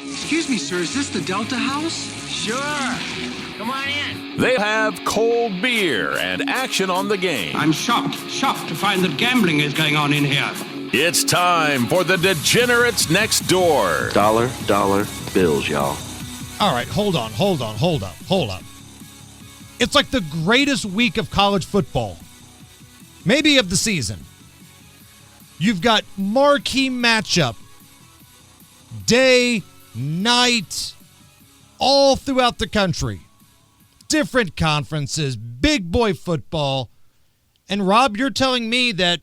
Excuse me, sir, is this the Delta House? Sure. Come on in. They have cold beer and action on the game. I'm shocked to find that gambling is going on in here. It's time for the Degenerates Next Door. Dollar bills, y'all. All right, hold up. It's like the greatest week of college football, maybe of the season. You've got marquee matchup, day, night, all throughout the country. Different conferences, big boy football. And Rob, you're telling me that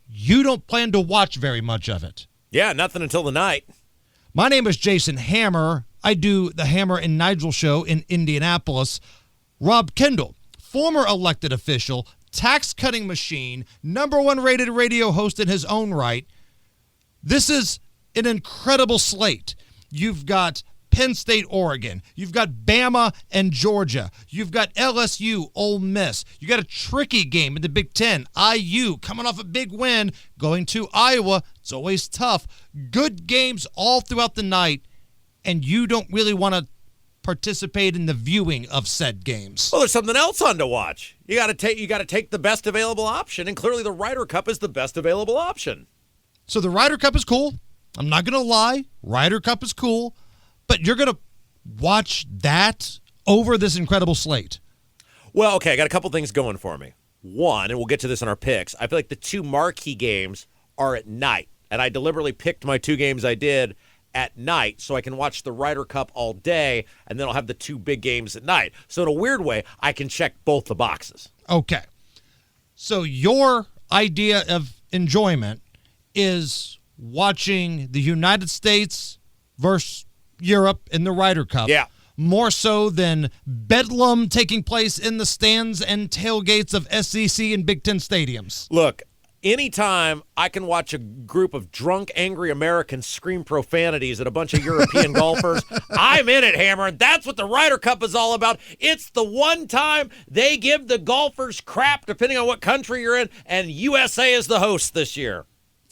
you don't plan to watch very much of it. Yeah, nothing until the night. My name is Jason Hammer. I do the Hammer and Nigel show in Indianapolis. Rob Kendall, former elected official, tax-cutting machine, #1 rated radio host in his own right. This is an incredible slate. You've got Penn State, Oregon. You've got Bama and Georgia. You've got LSU, Ole Miss. You got a tricky game in the Big Ten. IU coming off a big win, going to Iowa. It's always tough. Good games all throughout the night, and you don't really want to participate in the viewing of said games. Well, there's something else on to watch. You got to take the best available option, and clearly the Ryder Cup is the best available option. So the Ryder Cup is cool. I'm not going to lie. Ryder Cup is cool. But you're going to watch that over this incredible slate. Well, okay, I got a couple things going for me. One, and we'll get to this in our picks, I feel like the two marquee games are at night. And I deliberately picked my two games I did at night so I can watch the Ryder Cup all day, and then I'll have the two big games at night. So in a weird way, I can check both the boxes. Okay. So your idea of enjoyment is watching the United States versus Europe in the Ryder Cup. Yeah. More so than bedlam taking place in the stands and tailgates of SEC and Big Ten stadiums. Look, anytime I can watch a group of drunk, angry Americans scream profanities at a bunch of European golfers, I'm in it, Hammer, and that's what the Ryder Cup is all about. It's the one time they give the golfers crap, depending on what country you're in, and USA is the host this year.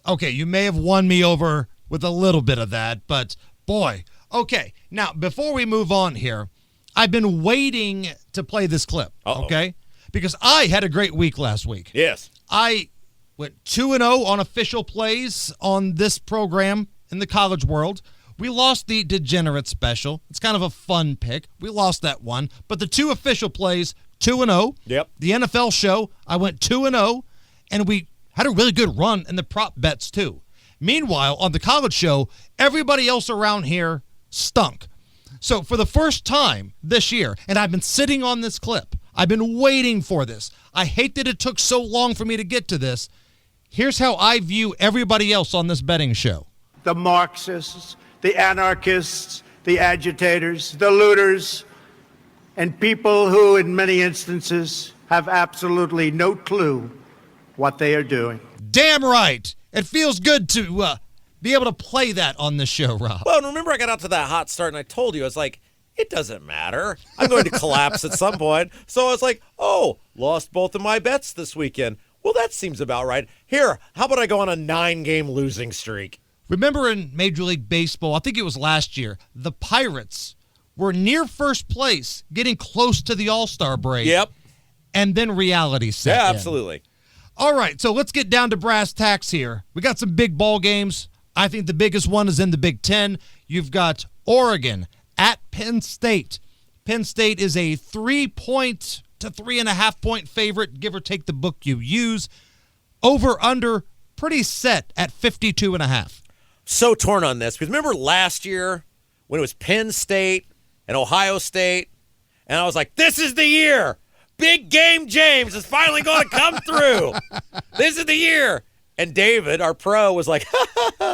Okay, you may have won me over with a little bit of that, but boy. Okay, now, before we move on here, I've been waiting to play this clip, okay? Because I had a great week last week. Yes. I went 2-0 on official plays on this program in the college world. We lost the Degenerate Special. It's kind of a fun pick. We lost that one. But the two official plays, 2-0. Yep. The NFL show, I went 2-0, and we had a really good run in the prop bets, too. Meanwhile, on the college show, everybody else around here stunk. So for the first time this year, and I've been sitting on this clip, I've been waiting for this. I hate that it took so long for me to get to this. Here's how I view everybody else on this betting show. The Marxists, the anarchists, the agitators, the looters, and people who in many instances have absolutely no clue what they are doing. Damn right. It feels good to be able to play that on this show, Rob. Well, and remember I got out to that hot start and I told you, I was like, it doesn't matter. I'm going to collapse at some point. So I was like, lost both of my bets this weekend. Well, that seems about right. Here, how about I go on a 9-game losing streak? Remember in Major League Baseball, I think it was last year, the Pirates were near first place, getting close to the All-Star break. Yep. And then reality set Yeah, in. absolutely. All right, so let's get down to brass tacks here. We got some big ball games. I think the biggest one is in the Big Ten. You've got Oregon at Penn State. Penn State is a 3-point to 3.5-point favorite, give or take the book you use. Over, under, pretty set at 52.5. So torn on this. Because remember last year when it was Penn State and Ohio State, and I was like, this is the year. Big game James is finally going to come through. This is the year. And David, our pro, was like,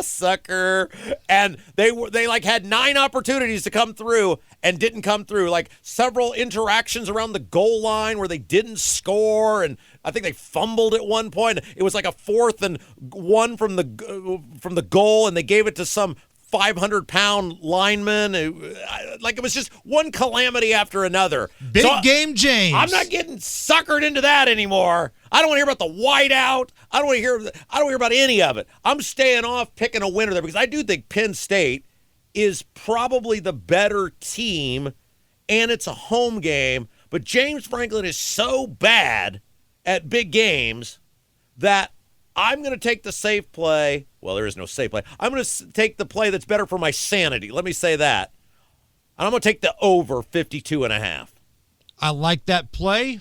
sucker. And they like had 9 opportunities to come through and didn't come through. Like several interactions around the goal line where they didn't score, and I think they fumbled at one point. It was like a 4th and 1 from the goal, and they gave it to some 500-pound lineman. It was just one calamity after another. Big game James. I'm not getting suckered into that anymore. I don't want to hear about the whiteout. I don't want to hear about any of it. I'm staying off picking a winner there because I do think Penn State is probably the better team, and it's a home game. But James Franklin is so bad at big games that I'm going to take the safe play. Well, there is no safe play. I'm going to take the play that's better for my sanity. Let me say that. And I'm going to take the over 52.5. I like that play.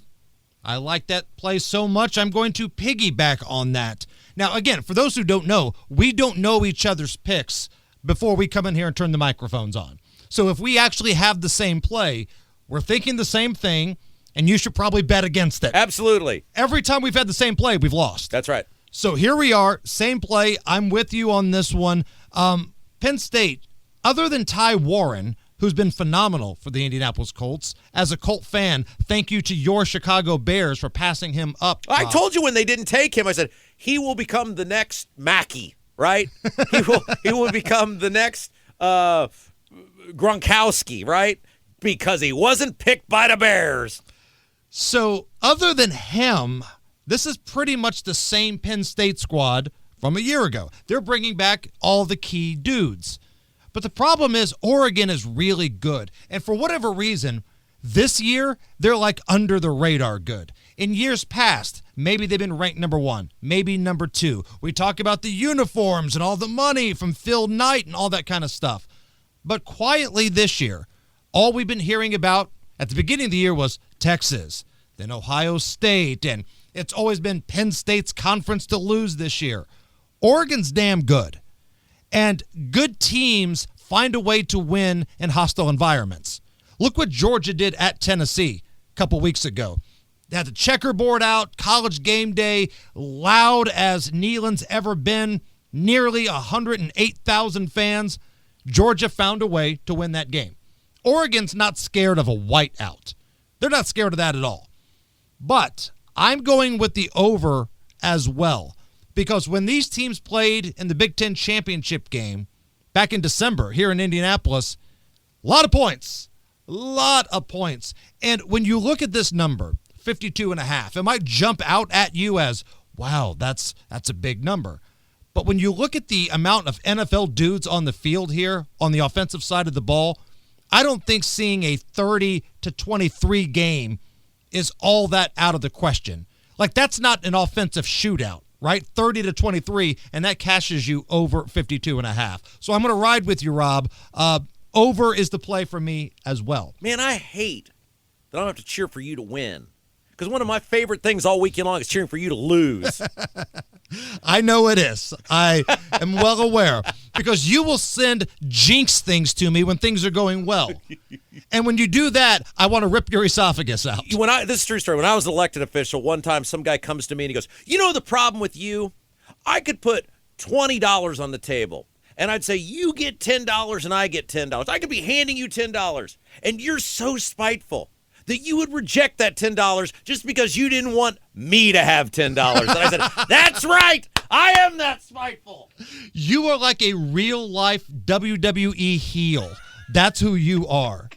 I like that play so much, I'm going to piggyback on that. Now, again, for those who don't know, we don't know each other's picks before we come in here and turn the microphones on. So if we actually have the same play, we're thinking the same thing, and you should probably bet against it. Absolutely. Every time we've had the same play, we've lost. That's right. So here we are, same play. I'm with you on this one. Penn State, other than Ty Warren, who's been phenomenal for the Indianapolis Colts, as a Colt fan, thank you to your Chicago Bears for passing him up. I told you when they didn't take him, I said, he will become the next Mackey, right? he will become the next Gronkowski, right? Because he wasn't picked by the Bears. So other than him, this is pretty much the same Penn State squad from a year ago. They're bringing back all the key dudes. But the problem is Oregon is really good. And for whatever reason, this year, they're like under the radar good. In years past, maybe they've been ranked number 1, maybe number 2. We talk about the uniforms and all the money from Phil Knight and all that kind of stuff. But quietly this year, all we've been hearing about at the beginning of the year was Texas, then Ohio State, and it's always been Penn State's conference to lose this year. Oregon's damn good. And good teams find a way to win in hostile environments. Look what Georgia did at Tennessee a couple weeks ago. They had the checkerboard out, college game day, loud as Neyland's ever been, nearly 108,000 fans. Georgia found a way to win that game. Oregon's not scared of a whiteout. They're not scared of that at all. But I'm going with the over as well. Because when these teams played in the Big Ten championship game back in December here in Indianapolis, a lot of points. And when you look at this number, 52.5, it might jump out at you as, wow, that's a big number. But when you look at the amount of NFL dudes on the field here on the offensive side of the ball, I don't think seeing a 30-23 game is all that out of the question. Like, that's not an offensive shootout, right? 30-23, and that cashes you over 52.5. So I'm going to ride with you, Rob. Over is the play for me as well. Man, I hate that I don't have to cheer for you to win. Because one of my favorite things all weekend long is cheering for you to lose. I know it is. I am well aware. Because you will send jinx things to me when things are going well. And when you do that, I want to rip your esophagus out. This is a true story. When I was an elected official, one time some guy comes to me and he goes, you know the problem with you? I could put $20 on the table. And I'd say, you get $10 and I get $10. I could be handing you $10. And you're so spiteful that you would reject that $10 just because you didn't want me to have $10. And I said, that's right. I am that spiteful. You are like a real-life WWE heel. That's who you are.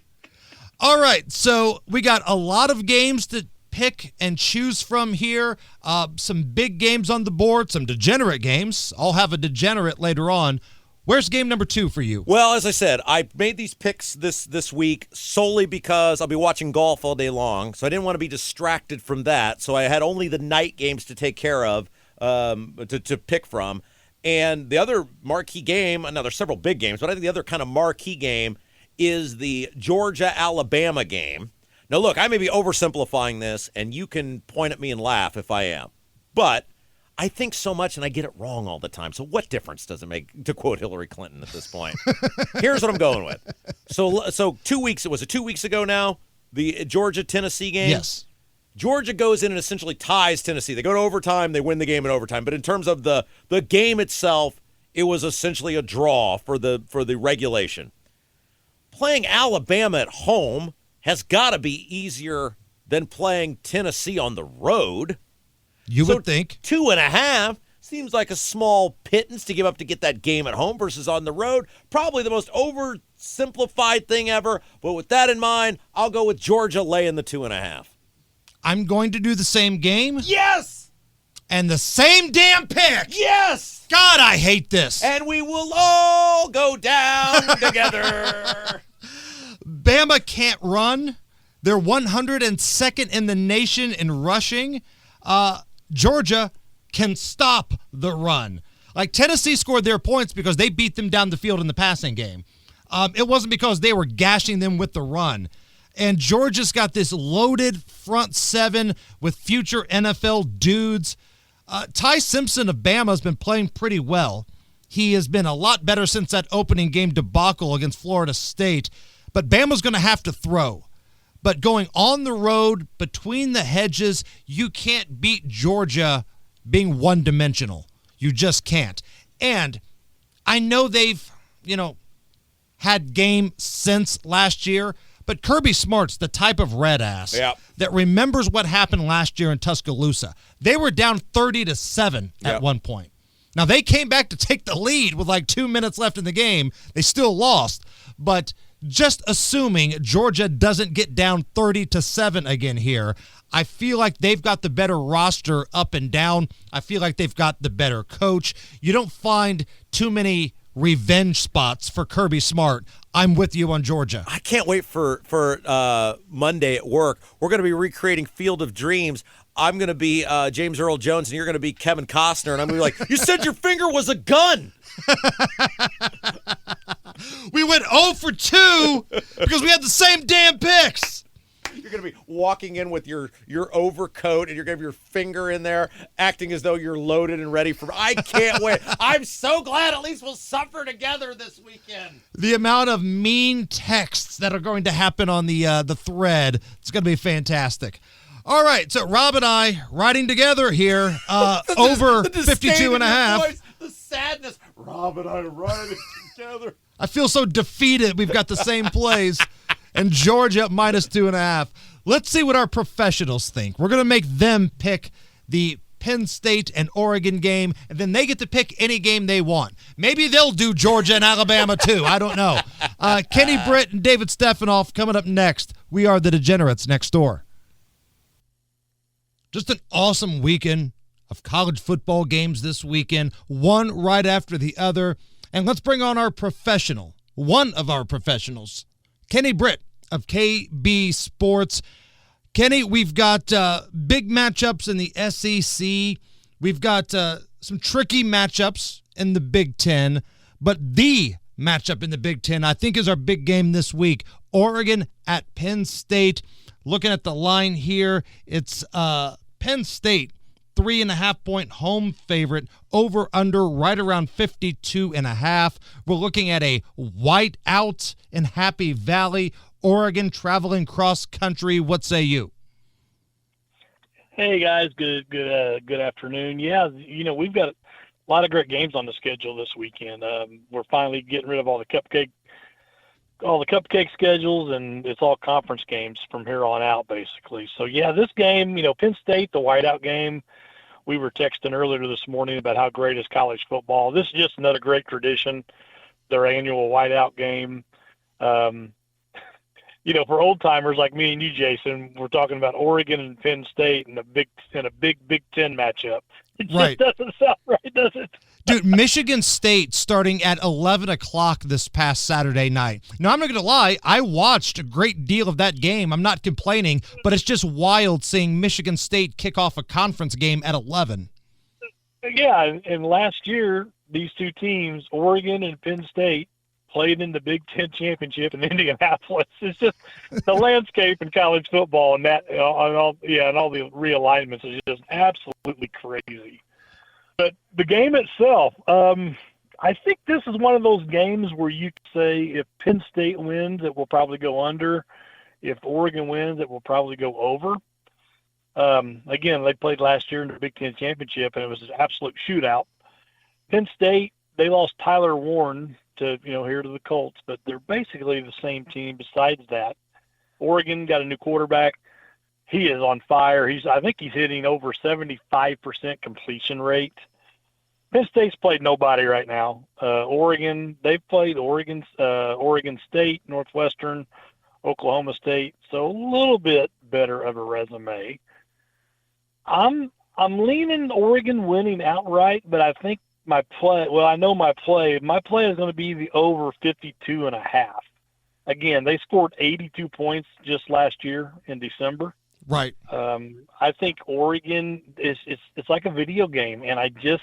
All right, so we got a lot of games to pick and choose from here. Some big games on the board, some degenerate games. I'll have a degenerate later on. Where's game number 2 for you? Well, as I said, I made these picks this week solely because I'll be watching golf all day long, so I didn't want to be distracted from that. So I had only the night games to take care of, to pick from. And the other marquee game, now there's several big games, but I think the other kind of marquee game is the Georgia-Alabama game. Now, look, I may be oversimplifying this, and you can point at me and laugh if I am. But I think so much, and I get it wrong all the time. So what difference does it make, to quote Hillary Clinton at this point? Here's what I'm going with. So 2 weeks, was it 2 weeks ago now, the Georgia-Tennessee game? Yes. Georgia goes in and essentially ties Tennessee. They go to overtime, they win the game in overtime. But in terms of the game itself, it was essentially a draw for the regulation. Playing Alabama at home has got to be easier than playing Tennessee on the road. You would think. 2.5 seems like a small pittance to give up to get that game at home versus on the road. Probably the most oversimplified thing ever. But with that in mind, I'll go with Georgia laying the 2.5. I'm going to do the same game. Yes! And the same damn pick. Yes! God, I hate this. And we will all go down together. Bama can't run. They're 102nd in the nation in rushing. Georgia can stop the run. Like, Tennessee scored their points because they beat them down the field in the passing game. It wasn't because they were gashing them with the run. And Georgia's got this loaded front seven with future NFL dudes. Ty Simpson of Bama has been playing pretty well. He has been a lot better since that opening game debacle against Florida State. But Bama's going to have to throw. But going on the road, between the hedges, you can't beat Georgia being one-dimensional. You just can't. And I know they've, had game since last year, but Kirby Smart's the type of red ass that remembers what happened last year in Tuscaloosa. They were down 30-7 at one point. Now, they came back to take the lead with like 2 minutes left in the game. They still lost, but just assuming Georgia doesn't get down 30-7 again here, I feel like they've got the better roster up and down. I feel like they've got the better coach. You don't find too many revenge spots for Kirby Smart. I'm with you on Georgia. I can't wait for Monday at work. We're going to be recreating Field of Dreams. I'm going to be James Earl Jones, and you're going to be Kevin Costner, and I'm going to be like, you said your finger was a gun. We went 0 for 2 because we had the same damn picks. You're going to be walking in with your overcoat, and you're going to have your finger in there, acting as though you're loaded and ready for. I can't wait. I'm so glad at least we'll suffer together this weekend. The amount of mean texts that are going to happen on the thread, it's going to be fantastic. All right, so Rob and I riding together here over 52 and a half. Voice, the sadness. Rob and I riding together. I feel so defeated. We've got the same plays. And Georgia -2.5. Let's see what our professionals think. We're going to make them pick the Penn State and Oregon game, and then they get to pick any game they want. Maybe they'll do Georgia and Alabama too. I don't know. Kenny Britt and David Stephanoff coming up next. We are the Degenerates next door. Just an awesome weekend of college football games this weekend, one right after the other. And let's bring on our professional, one of our professionals, Kenny Britt of KB Sports. Kenny, we've got big matchups in the SEC. We've got some tricky matchups in the Big Ten. But the matchup in the Big Ten, I think, is our big game this week. Oregon at Penn State. Looking at the line here, it's Penn State, 3.5-point home favorite, over under right around 52.5. We're looking at a whiteout in Happy Valley. Oregon traveling cross country. What say you? Hey guys, good afternoon. Yeah, we've got a lot of great games on the schedule this weekend. We're finally getting rid of all the cupcake schedules, and it's all conference games from here on out, basically. So yeah, this game, Penn State, the whiteout game. We were texting earlier this morning about how great is college football. This is just another great tradition, their annual whiteout game. For old timers like me and you, Jason, we're talking about Oregon and Penn State and a big Big Ten matchup. It just doesn't sound right, does it? Dude, Michigan State starting at 11 o'clock this past Saturday night. Now, I'm not going to lie. I watched a great deal of that game. I'm not complaining, but it's just wild seeing Michigan State kick off a conference game at 11. Yeah, and last year, these two teams, Oregon and Penn State, played in the Big Ten championship in Indianapolis. It's just the landscape in college football and all the realignments is just absolutely crazy. But the game itself, I think this is one of those games where you could say if Penn State wins, it will probably go under. If Oregon wins, it will probably go over. Again, they played last year in the Big Ten championship, and it was an absolute shootout. Penn State, they lost Tyler Warren to here to the Colts, but they're basically the same team. Besides that, Oregon got a new quarterback. He is on fire. I think he's hitting over 75% completion rate. Penn State's played nobody right now. Oregon, they've played Oregon State, Northwestern, Oklahoma State, so a little bit better of a resume. I'm I'm leaning Oregon winning outright, but I think my play is going to be the over 52.5. Again, they scored 82 points just last year in December. Right. I think Oregon it's like a video game, and I think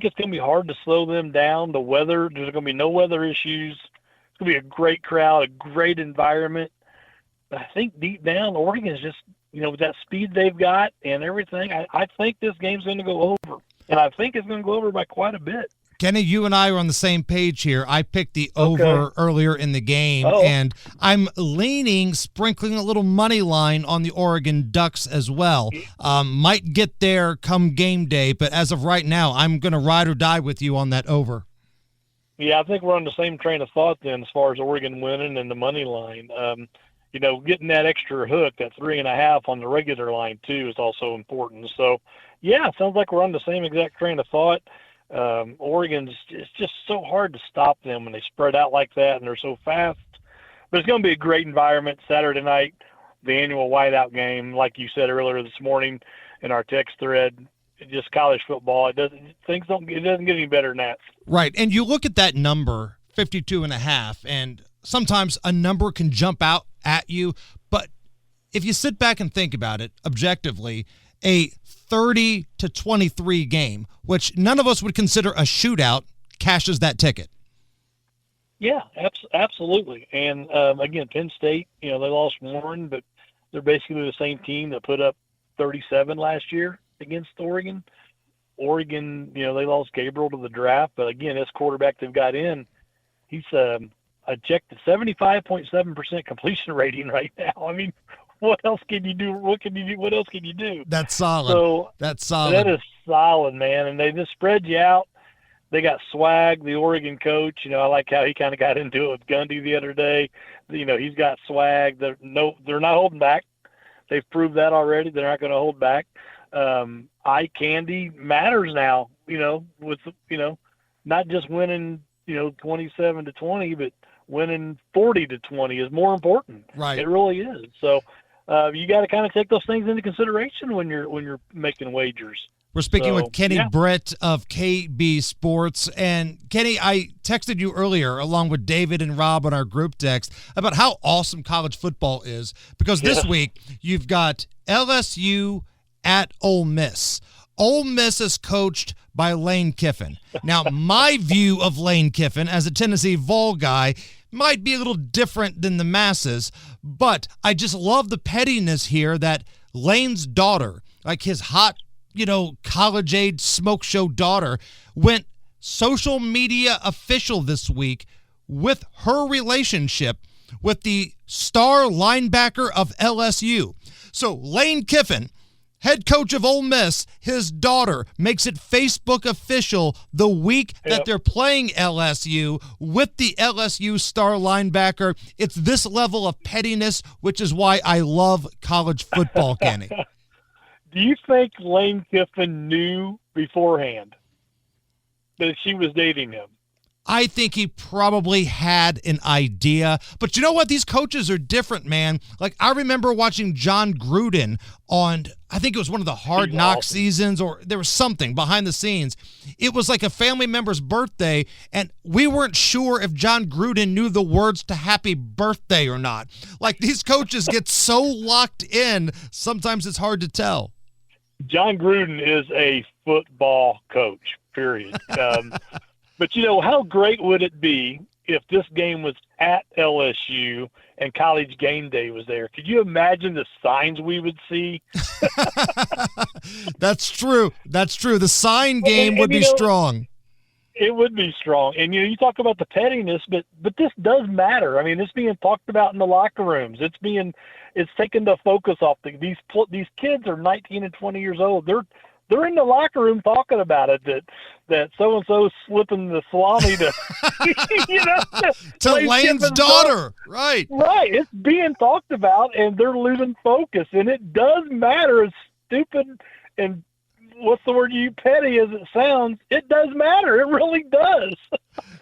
it's going to be hard to slow them down. The weather, there's going to be no weather issues. It's going to be a great crowd, a great environment. But I think deep down, Oregon is just, with that speed they've got and everything, I think this game's going to go over. And I think it's going to go over by quite a bit. Kenny, you and I are on the same page here. I picked the over earlier in the game, and I'm sprinkling a little money line on the Oregon Ducks as well. Might get there come game day, but as of right now, I'm going to ride or die with you on that over. Yeah, I think we're on the same train of thought then as far as Oregon winning and the money line. Getting that extra hook, that 3.5 on the regular line too, is also important. So, yeah, it sounds like we're on the same exact train of thought. Oregon's, it's just so hard to stop them when they spread out like that and they're so fast. But it's going to be a great environment Saturday night, the annual whiteout game, like you said earlier this morning in our text thread. Just college football, it doesn't get any better than that. Right, and you look at that number, 52.5, and sometimes a number can jump out at you, but if you sit back and think about it objectively, a 30-23 game, which none of us would consider a shootout, cashes that ticket. Yeah, absolutely. And again, Penn State, they lost Warren, but they're basically the same team that put up 37 last year against Oregon. Oregon, they lost Gabriel to the draft, but again, this quarterback they've got in, he's I checked the 75.7% completion rating right now. I mean, what else can you do? What else can you do? That's solid. So that's solid. That is solid, man. And they just spread you out. They got swag, the Oregon coach. I like how he kind of got into it with Gundy the other day. He's got swag. They're not holding back. They've proved that already. They're not going to hold back. Eye candy matters now, with, not just winning, 27-20, but winning 40-20 is more important. Right. It really is. So you got to kind of take those things into consideration when you're making wagers. We're speaking with Kenny Britt of KB Sports. And Kenny, I texted you earlier along with David and Rob on our group text about how awesome college football is, because this week you've got LSU at Ole Miss. Ole Miss is coached by Lane Kiffin. Now, my view of Lane Kiffin as a Tennessee Vol guy might be a little different than the masses, but I just love the pettiness here that Lane's daughter, like his hot, college-age smoke show daughter, went social media official this week with her relationship with the star linebacker of LSU. So Lane Kiffin, head coach of Ole Miss, his daughter makes it Facebook official the week that they're playing LSU with the LSU star linebacker. It's this level of pettiness, which is why I love college football, Kenny. Do you think Lane Kiffin knew beforehand that she was dating him? I think he probably had an idea. But you know what? These coaches are different, man. Like, I remember watching John Gruden on, I think it was one of the Hard Knock seasons, or there was something behind the scenes. It was like a family member's birthday, and we weren't sure if John Gruden knew the words to happy birthday or not. Like, these coaches get so locked in, sometimes it's hard to tell. John Gruden is a football coach, period. But, how great would it be if this game was at LSU and College Game Day was there? Could you imagine the signs we would see? That's true. The sign game would be strong. It would be strong. And, you talk about the pettiness, but this does matter. I mean, it's being talked about in the locker rooms. It's taking the focus off. These kids are 19 and 20 years old. They're in the locker room talking about it, that so-and-so's slipping the salami to, to Lane's daughter. Right. Right. It's being talked about, and they're losing focus. And it does matter, as stupid and what's the word you petty as it sounds, it does matter. It really does.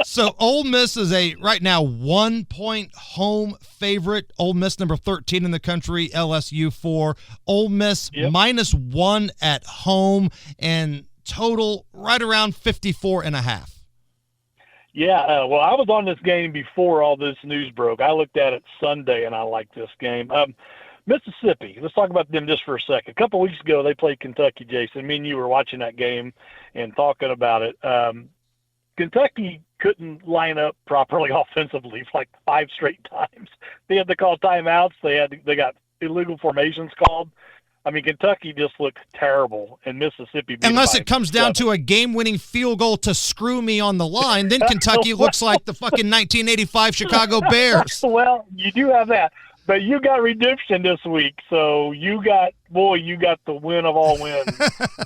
So Ole Miss is right now 1-point home favorite. Ole Miss number 13 in the country, LSU 4. Ole Miss -1 at home, and total right around 54.5. Yeah, well, I was on this game before all this news broke. I looked at it Sunday, and I liked this game. Mississippi, let's talk about them just for a second. A couple weeks ago, they played Kentucky, Jason. Me and you were watching that game and talking about it. Kentucky couldn't line up properly offensively for like 5 straight times. They had to call timeouts. They got illegal formations called. I mean, Kentucky just looked terrible, and Mississippi beat Unless it comes down to a game-winning field goal to screw me on the line, then Kentucky looks like the fucking 1985 Chicago Bears. Well, you do have that. But you got redemption this week, so you got the win of all wins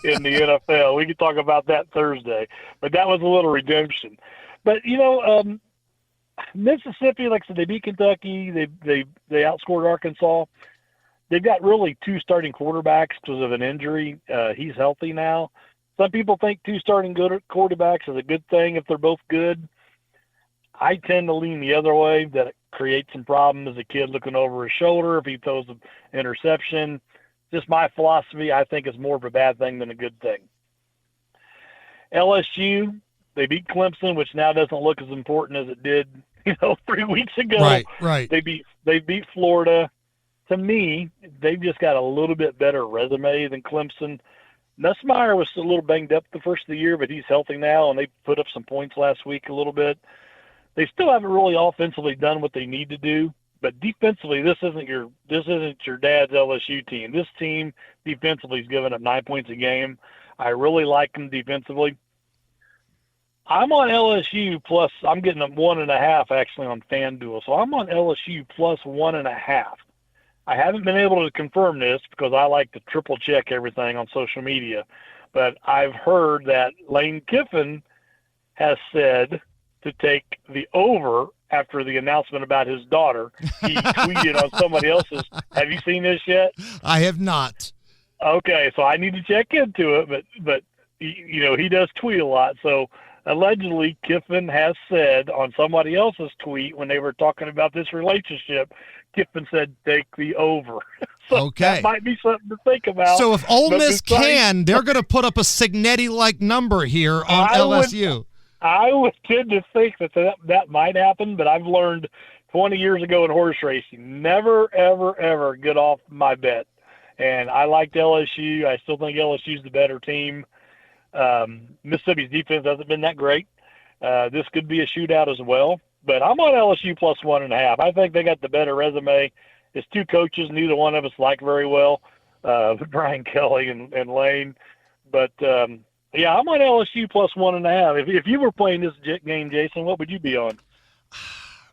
in the NFL. We can talk about that Thursday, but that was a little redemption. But Mississippi, like I said, they beat Kentucky. They outscored Arkansas. They've got really 2 starting quarterbacks because of an injury. He's healthy now. Some people think 2 starting good quarterbacks is a good thing if they're both good. I tend to lean the other way, that it creates some problem as a kid looking over his shoulder if he throws an interception. Just my philosophy, I think it's more of a bad thing than a good thing. LSU, they beat Clemson, which now doesn't look as important as it did, 3 weeks ago. Right. They beat Florida. To me, they've just got a little bit better resume than Clemson. Nussmeier was a little banged up the first of the year, but he's healthy now, and they put up some points last week a little bit. They still haven't really offensively done what they need to do, but defensively, this isn't your dad's LSU team. This team defensively is giving up 9 points a game. I really like them defensively. I'm on LSU plus. I'm getting them 1.5 actually on FanDuel, so I'm on LSU plus 1.5. I haven't been able to confirm this because I like to triple check everything on social media, but I've heard that Lane Kiffin has said to take the over after the announcement about his daughter. He tweeted on somebody else's. Have you seen this yet? I have not. Okay, so I need to check into it, but he does tweet a lot. So allegedly Kiffin has said on somebody else's tweet when they were talking about this relationship, Kiffin said take the over. So okay. That might be something to think about. So if Ole Miss they're going to put up a Signetti-like number here on LSU. I would tend to think that might happen, but I've learned 20 years ago in horse racing, never, ever, ever get off my bet. And I liked LSU. I still think LSU's the better team. Mississippi's defense hasn't been that great. This could be a shootout as well. But I'm on LSU plus 1.5. I think they got the better resume. It's 2 coaches, neither one of us like very well, Brian Kelly and Lane. But, yeah, I'm on LSU plus 1.5. If you were playing this game, Jason, what would you be on?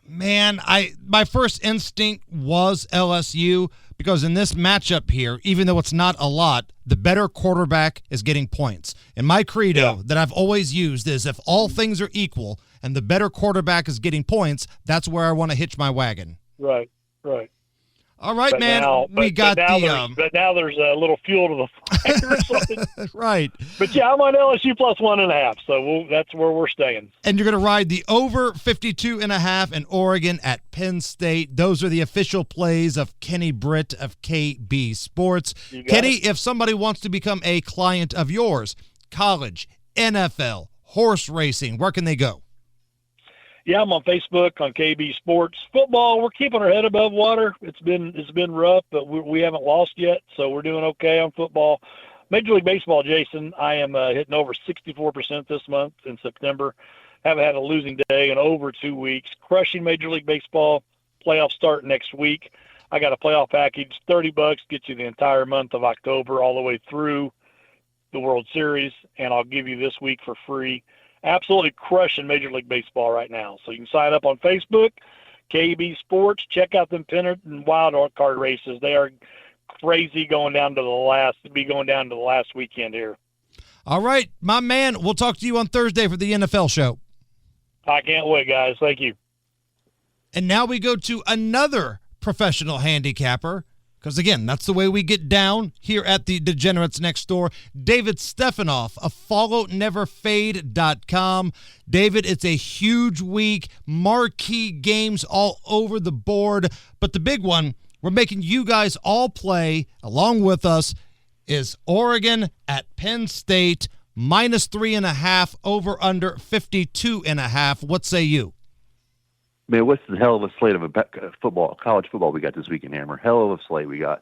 Man, my first instinct was LSU because in this matchup here, even though it's not a lot, the better quarterback is getting points. And my credo that I've always used is if all things are equal and the better quarterback is getting points, that's where I want to hitch my wagon. Right. All right, but man. But now there's a little fuel to the fire. Right. But yeah, I'm on LSU plus 1.5, so that's where we're staying. And you're going to ride the over 52.5 in Oregon at Penn State. Those are the official plays of Kenny Britt of KB Sports. Kenny, if somebody wants to become a client of yours, college, NFL, horse racing, where can they go? Yeah, I'm on Facebook on KB Sports. Football, we're keeping our head above water. It's been rough, but we haven't lost yet, so we're doing okay on football. Major League Baseball, Jason, I am hitting over 64% this month in September. Haven't had a losing day in over 2 weeks. Crushing Major League Baseball. Playoffs start next week. I got a playoff package, $30, gets you the entire month of October all the way through the World Series, and I'll give you this week for free. Absolutely crushing Major League Baseball right now. So you can sign up on Facebook, KB Sports. Check out them pennant and wild card races. They are crazy going down to the last weekend here. All right, my man. We'll talk to you on Thursday for the NFL show. I can't wait, guys. Thank you. And now we go to another professional handicapper, because, again, that's the way we get down here at the Degenerates Next Door. David Stephanoff of followneverfade.com. David, it's a huge week, marquee games all over the board, but the big one we're making you guys all play along with us is Oregon at Penn State, -3.5, over under 52.5. What say you? Man, what's the hell of a slate of college football we got this weekend, Hammer? Hell of a slate we got.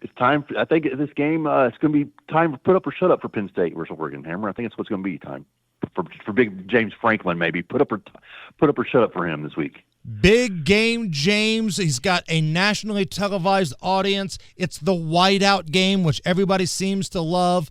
It's time. I think this game, it's going to be time to put up or shut up for Penn State versus Oregon, Hammer. I think that's what's going to be time for big James Franklin. Maybe put up or shut up for him this week. Big game, James. He's got a nationally televised audience. It's the whiteout game, which everybody seems to love,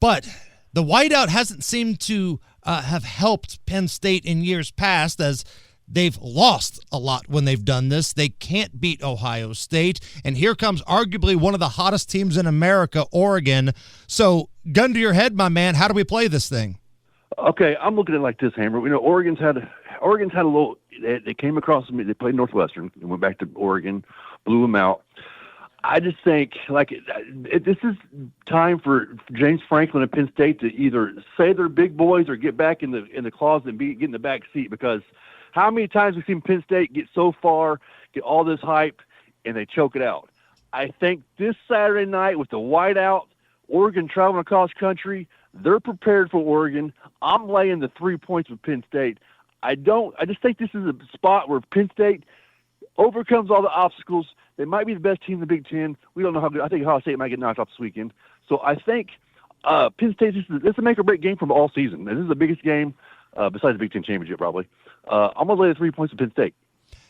but the whiteout hasn't seemed to have helped Penn State in years past, as they've lost a lot when they've done this. They can't beat Ohio State. And here comes arguably one of the hottest teams in America, Oregon. So, gun to your head, my man, how do we play this thing? Okay, I'm looking at it like this, Hammer. Oregon's had a little. They came across me. They played Northwestern and went back to Oregon, blew them out. I just think this is time for James Franklin and Penn State to either say they're big boys or get back in the closet and get in the back seat, because how many times we've seen Penn State get so far, get all this hype, and they choke it out. I think this Saturday night with the whiteout, Oregon traveling across country, they're prepared for Oregon. I'm laying the 3 points with Penn State. I just think this is a spot where Penn State overcomes all the obstacles. They might be the best team in the Big Ten. We don't know how good. I think Ohio State might get knocked off this weekend. So I think Penn State, this is a make-or-break game from all season. This is the biggest game besides the Big Ten championship, probably. I'm going to lay the 3 points with Penn State.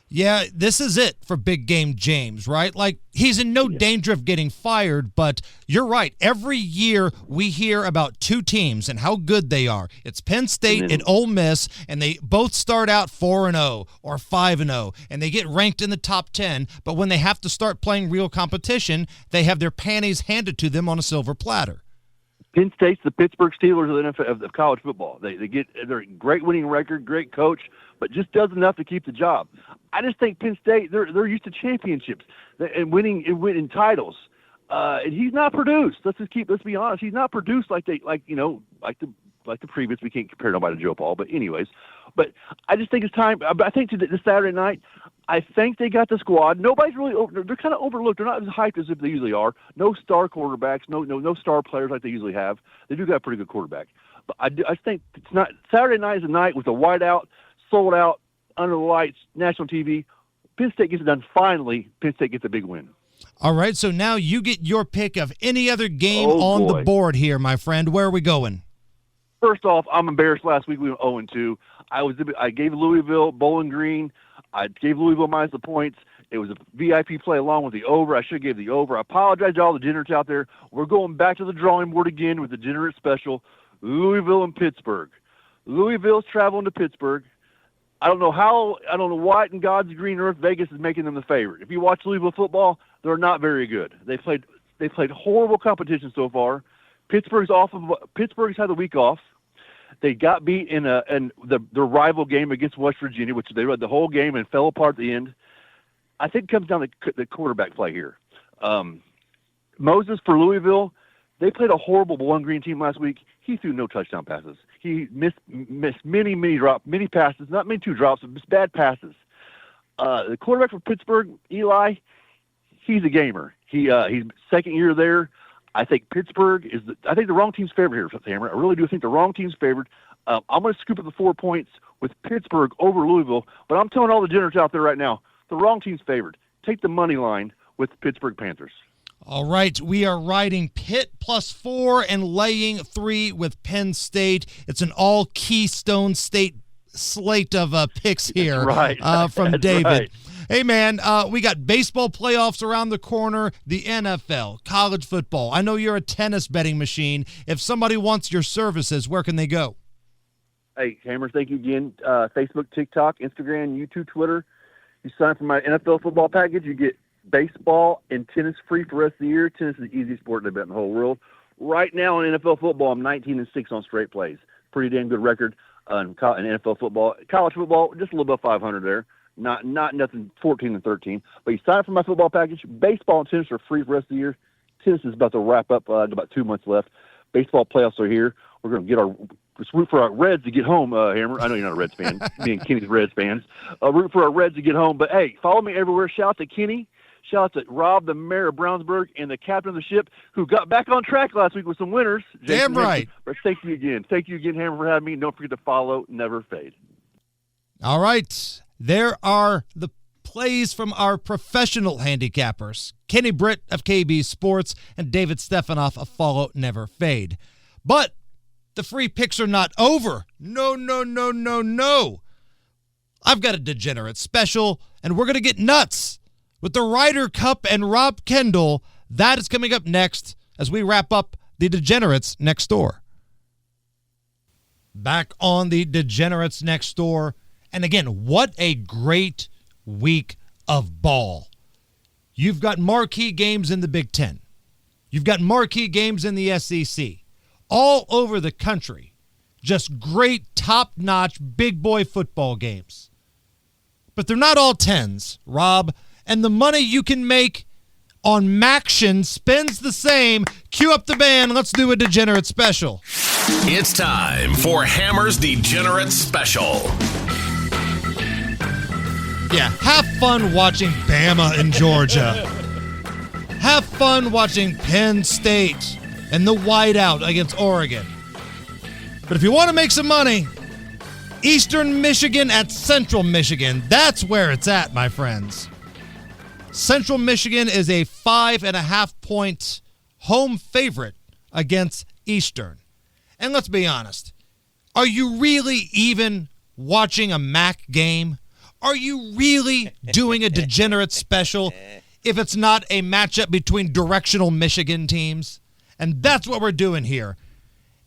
Yeah, this is it for big game James, right? Like, he's in no danger of getting fired, but you're right. Every year we hear about two teams and how good they are. It's Penn State and Ole Miss, and they both start out 4-0 or 5-0, and they get ranked in the top 10, but when they have to start playing real competition, they have their panties handed to them on a silver platter. Penn State's the Pittsburgh Steelers of the NFL, of college football. They're a great winning record, great coach, but just does enough to keep the job. I just think Penn State, they're used to championships and winning titles, and he's not produced. Let's be honest. He's not produced like the previous. We can't compare nobody to Joe Paul, but anyways. But I just think it's time. I think this Saturday night, I think they got the squad. Nobody's really they're kind of overlooked. They're not as hyped as if they usually are. No star quarterbacks, no star players like they usually have. They do got a pretty good quarterback. But I think it's not Saturday night is a night with the whiteout, sold out, under the lights, national TV. Penn State gets it done finally. Penn State gets a big win. All right, so now you get your pick of any other game on the board here, my friend. Where are we going? First off, I'm embarrassed. Last week we went 0-2. I gave Louisville Bowling Green. I gave Louisville minus the points. It was a VIP play along with the over. I should have gave the over. I apologize to all the degenerates out there. We're going back to the drawing board again with the degenerate special, Louisville and Pittsburgh. Louisville's traveling to Pittsburgh. I don't know what in God's green earth Vegas is making them the favorite. If you watch Louisville football, they're not very good. They played horrible competition so far. Pittsburgh's had the week off. They got beat in the rival game against West Virginia, which they read the whole game and fell apart at the end. I think it comes down to the quarterback play here. Moses for Louisville, they played a horrible Bowling Green team last week. He threw no touchdown passes. He missed many passes, not many two drops, but just bad passes. The quarterback for Pittsburgh, Eli, he's a gamer. He's second year there. I think Pittsburgh I think the wrong team's favored here, Hammer. I really do think the wrong team's favored. I'm going to scoop up the 4 points with Pittsburgh over Louisville, but I'm telling all the degenerates out there right now, the wrong team's favored. Take the money line with the Pittsburgh Panthers. All right, we are riding Pitt +4 and laying 3 with Penn State. It's an all Keystone State slate of picks here from That's David. Right. Hey, man, we got baseball playoffs around the corner, the NFL, college football. I know you're a tennis betting machine. If somebody wants your services, where can they go? Hey, Hammer, thank you again. Facebook, TikTok, Instagram, YouTube, Twitter. You sign up for my NFL football package, you get baseball and tennis free for the rest of the year. Tennis is the easiest sport to bet in the whole world. Right now in NFL football, I'm 19-6 on straight plays. Pretty damn good record in NFL football. College football, just a little above 500 there. Not nothing 14 and 13. But you sign up for my football package. Baseball and tennis are free for the rest of the year. Tennis is about to wrap up. About 2 months left. Baseball playoffs are here. We're going to just root for our Reds to get home, Hammer. I know you're not a Reds fan. Me and Kenny's Reds fans. Root for our Reds to get home. But, hey, follow me everywhere. Shout out to Kenny. Shout out to Rob, the mayor of Brownsburg, and the captain of the ship, who got back on track last week with some winners. Damn right. But thank you again. Thank you again, Hammer, for having me. Don't forget to follow Never Fade. All right. There are the plays from our professional handicappers. Kenny Britt of KB Sports and David Stephanoff of Follow Never Fade. But the free picks are not over. No. I've got a degenerate special, and we're going to get nuts with the Ryder Cup and Rob Kendall. That is coming up next as we wrap up the Degenerates Next Door. Back on the Degenerates Next Door. And again, what a great week of ball. You've got marquee games in the Big Ten. You've got marquee games in the SEC. All over the country. Just great, top-notch, big boy football games. But they're not all 10s, Rob. And the money you can make on Maction spends the same. Cue up the band. Let's do a Degenerate Special. It's time for Hammer's Degenerate Special. Yeah, have fun watching Bama in Georgia. Have fun watching Penn State and the whiteout against Oregon. But if you want to make some money, Eastern Michigan at Central Michigan, that's where it's at, my friends. Central Michigan is a 5.5-point home favorite against Eastern. And let's be honest, are you really even watching a MAC game? Are you really doing a Degenerate Special if it's not a matchup between directional Michigan teams? And that's what we're doing here.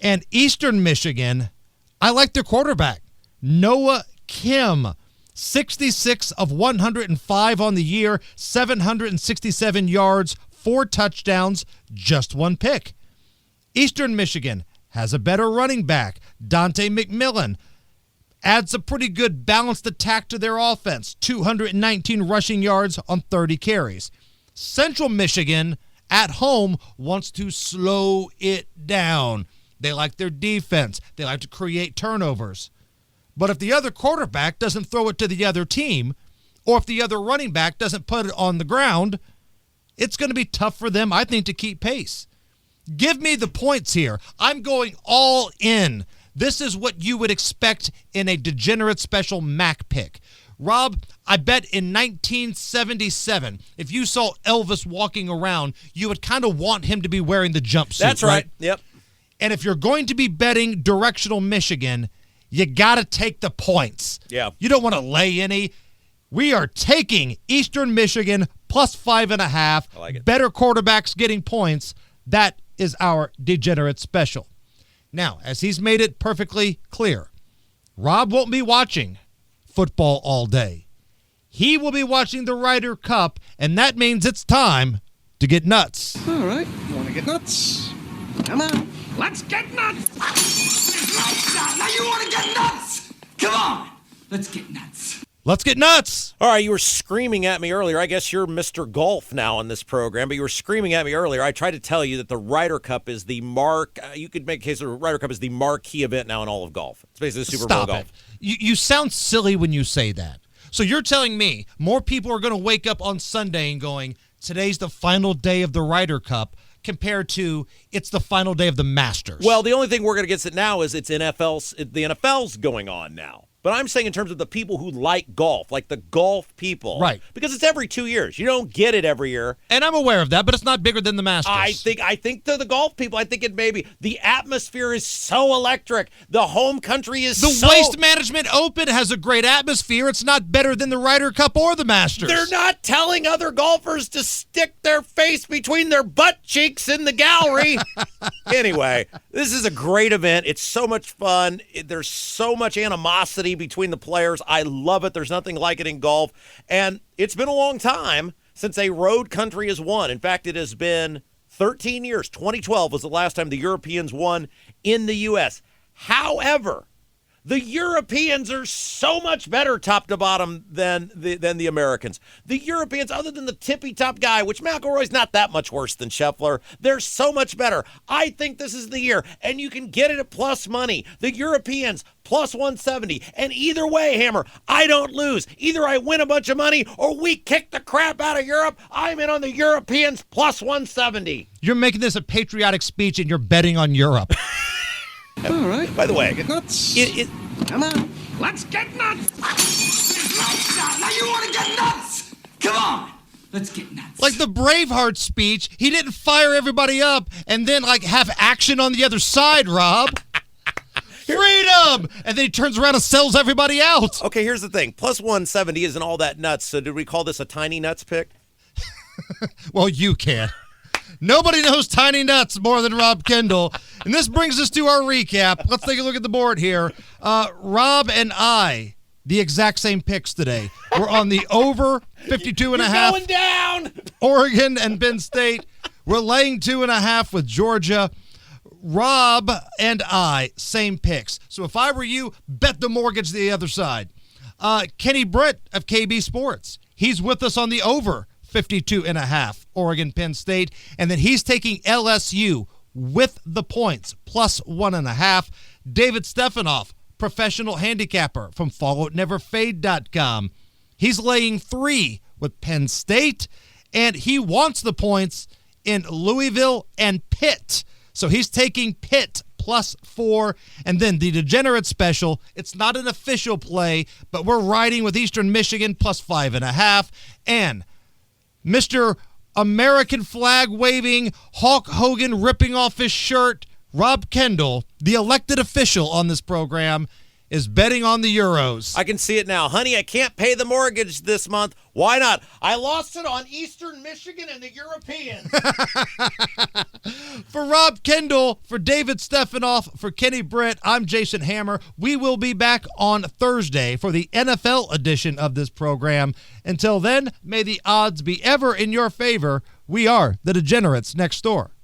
And Eastern Michigan, I like their quarterback, Noah Kim. 66 of 105 on the year, 767 yards, 4 touchdowns, just 1 pick. Eastern Michigan has a better running back, Dante McMillan. Adds a pretty good balanced attack to their offense, 219 rushing yards on 30 carries. Central Michigan, at home, wants to slow it down. They like their defense. They like to create turnovers. But if the other quarterback doesn't throw it to the other team, or if the other running back doesn't put it on the ground, it's going to be tough for them, I think, to keep pace. Give me the points here. I'm going all in. This is what you would expect in a Degenerate Special MAC pick. Rob, I bet in 1977, if you saw Elvis walking around, you would kind of want him to be wearing the jumpsuit. That's right. Yep. And if you're going to be betting directional Michigan, you got to take the points. Yeah. You don't want to lay any. We are taking Eastern Michigan plus 5.5. I like it. Better quarterbacks getting points. That is our Degenerate Special. Now, as he's made it perfectly clear, Rob won't be watching football all day. He will be watching the Ryder Cup, and that means it's time to get nuts. All right. Want to get nuts? Come on. Let's get nuts! Now you want to get nuts? Come on, let's get nuts. Let's get nuts. All right, you were screaming at me earlier. I guess you're Mr. Golf now on this program, but you were screaming at me earlier. I tried to tell you that the Ryder Cup is the you could make a case that the Ryder Cup is the marquee event now in all of golf. It's basically the Super Bowl golf. You sound silly when you say that. So you're telling me more people are going to wake up on Sunday and going, today's the final day of the Ryder Cup, compared to it's the final day of the Masters. Well, the only thing we're going to get now is the NFL's going on now. But I'm saying in terms of the people who like golf, like the golf people. Right. Because it's every 2 years. You don't get it every year. And I'm aware of that, but it's not bigger than the Masters. I think to the golf people, I think it may be. The atmosphere is so electric. The home country is The Waste Management Open has a great atmosphere. It's not better than the Ryder Cup or the Masters. They're not telling other golfers to stick their face between their butt cheeks in the gallery. Anyway, this is a great event. It's so much fun. There's so much animosity between the players. I love it. There's nothing like it in golf. And it's been a long time since a road country has won. In fact, it has been 13 years. 2012 was the last time the Europeans won in the U.S. However, The Europeans are so much better top to bottom than the Americans. The Europeans, other than the tippy top guy, which McElroy's not that much worse than Scheffler, they're so much better. I think this is the year, and you can get it at plus money. The Europeans, plus 170. And either way, Hammer, I don't lose. Either I win a bunch of money or we kick the crap out of Europe. I'm in on the Europeans, plus 170. You're making this a patriotic speech, and you're betting on Europe. All right. By the way, get nuts. Come on. Let's get nuts. There's lights out. Now you want to get nuts? Come on. Let's get nuts. Like the Braveheart speech, he didn't fire everybody up and then have action on the other side, Rob. Freedom! And then he turns around and sells everybody out. Okay, here's the thing. Plus 170 isn't all that nuts, so did we call this a tiny nuts pick? Well, you can. Nobody knows tiny nuts more than Rob Kendall. And this brings us to our recap. Let's take a look at the board here. Rob and I, the exact same picks today. We're on the over 52.5. Going down! Oregon and Penn State. We're laying 2.5 with Georgia. Rob and I, same picks. So if I were you, bet the mortgage the other side. Kenny Britt of KB Sports. He's with us on the over 52.5, Oregon, Penn State. And then he's taking LSU with the points, plus 1.5. David Stephanoff, professional handicapper from FollowItNeverFade.com. He's laying 3 with Penn State, and he wants the points in Louisville and Pitt. So he's taking Pitt plus 4. And then the Degenerate special, it's not an official play, but we're riding with Eastern Michigan plus 5.5. And Mr. American flag waving, Hulk Hogan ripping off his shirt, Rob Kendall, the elected official on this program, is betting on the Euros. I can see it now. Honey, I can't pay the mortgage this month. Why not? I lost it on Eastern Michigan and the Europeans. For Rob Kendall, for David Stephanoff, for Kenny Britt, I'm Jason Hammer. We will be back on Thursday for the NFL edition of this program. Until then, may the odds be ever in your favor. We are the Degenerates Next Door.